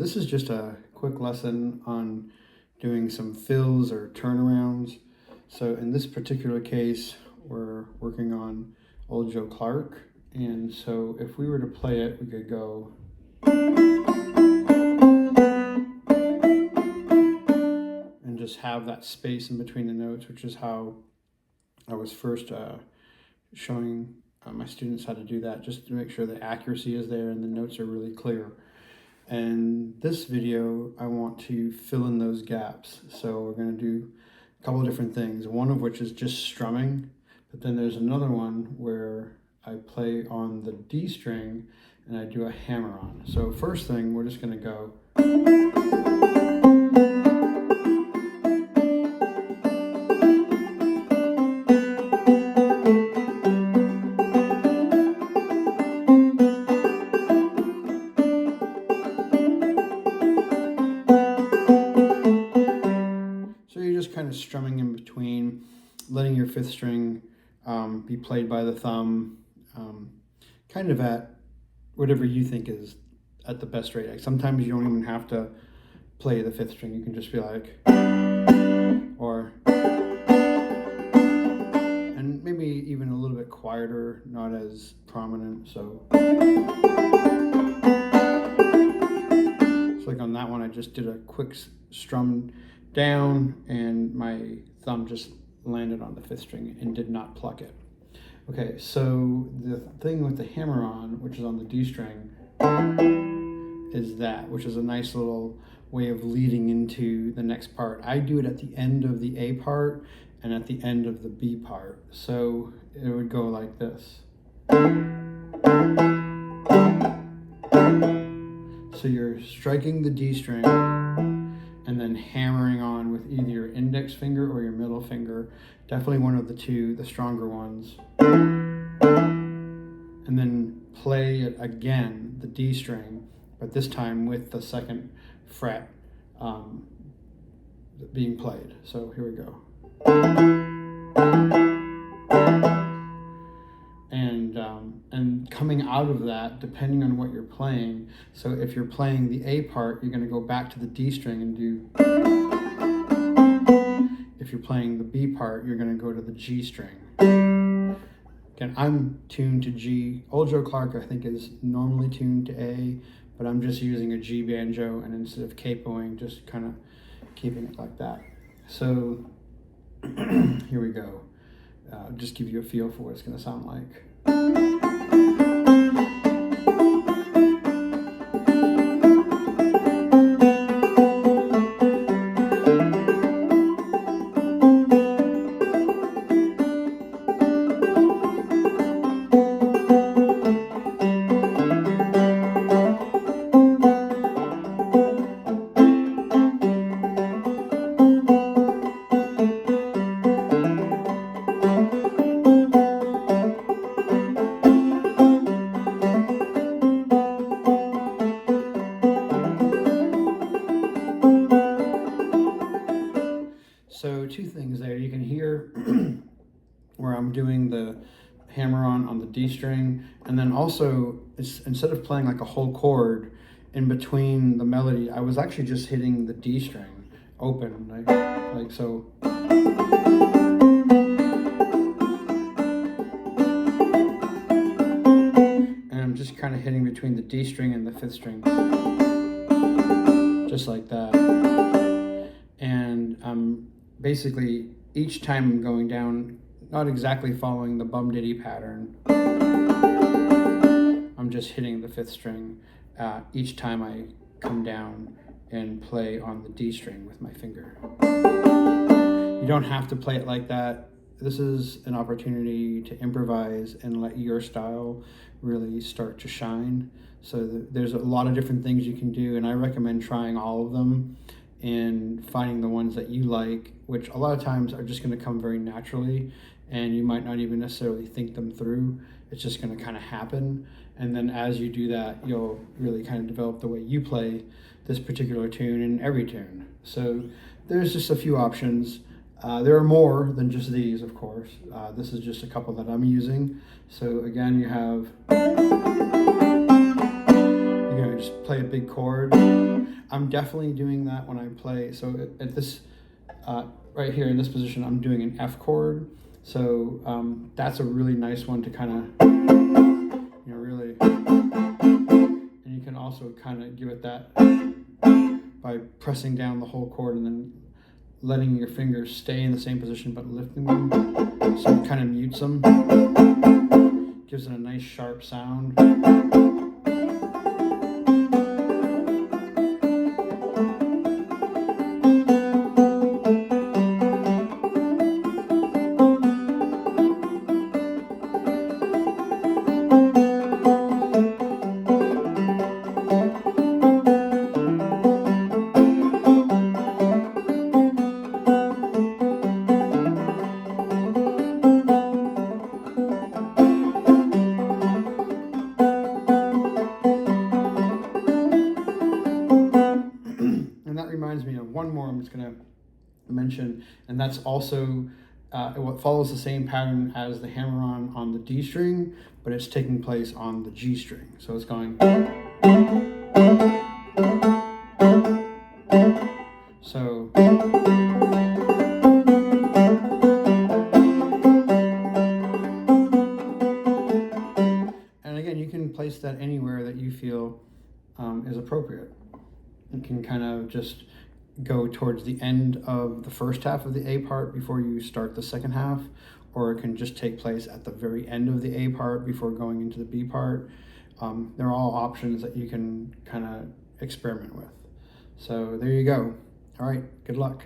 This is just a quick lesson on doing some fills or turnarounds. So in this particular case, we're working on Old Joe Clark. And so if we were to play it, we could go. And just have that space in between the notes, which is how I was first showing my students how to do that, just to make sure the accuracy is there and the notes are really clear. And this video, I want to fill in those gaps. So we're going to do a couple of different things, one of which is just strumming, but then there's another one where I play on the D string and I do a hammer on. So first thing, we're just going to go. Kind of strumming in between, letting your fifth string be played by the thumb, kind of at whatever you think is at the best rate. Like sometimes you don't even have to play the fifth string. You can just be like, or, and maybe even a little bit quieter, not as prominent. So like on that one, I just did a quick strum down and my thumb just landed on the fifth string and did not pluck it. Okay, so the thing with the hammer on, which is on the D string, is that, which is a nice little way of leading into the next part. I do it at the end of the A part and at the end of the B part. So it would go like this. So you're striking the D string and then hammering on with either your index finger or your middle finger. Definitely one of the two, the stronger ones. And then play it again, the D string, but this time with the second fret being played. So here we go. And coming out of that, depending on what you're playing, so if you're playing the A part, you're going to go back to the D string and do. If you're playing the B part, you're going to go to the G string. Again, I'm tuned to G. Old Joe Clark, I think, is normally tuned to A, but I'm just using a G banjo, and instead of capoing, just kind of keeping it like that. So here we go. Just give you a feel for what it's going to sound like. So two things there. You can hear where I'm doing the hammer on the D string, and then also instead of playing like a whole chord in between the melody, I was actually just hitting the D string open, like so. And I'm just kind of hitting between the D string and the fifth string, just like that. And basically, each time I'm going down, not exactly following the bum diddy pattern, I'm just hitting the fifth string each time I come down and play on the D string with my finger. You don't have to play it like that. This is an opportunity to improvise and let your style really start to shine. So there's a lot of different things you can do, and I recommend trying all of them and finding the ones that you like, which a lot of times are just going to come very naturally, and you might not even necessarily think them through. It's just going to kind of happen. And then as you do that, you'll really kind of develop the way you play this particular tune and every tune. So there's just a few options. There are more than just these, of course. This is just a couple that I'm using. So again, you have, you're going to just play a big chord. I'm definitely doing that when I play. So at this, right here in this position, I'm doing an F chord. So that's a really nice one to kind of, you know, really, and you can also kind of give it that by pressing down the whole chord and then letting your fingers stay in the same position but lifting them. So it kind of mutes them, gives it a nice sharp sound. And that reminds me of one more I'm just going to mention, and that's also what follows the same pattern as the hammer-on on the D string, but it's taking place on the G string. So it's going. So. And again, you can place that anywhere that you feel is appropriate. You can kind of just go towards the end of the first half of the A part before you start the second half, or it can just take place at the very end of the A part before going into the B part. They're all options that you can kind of experiment with. So there you go. All right, good luck.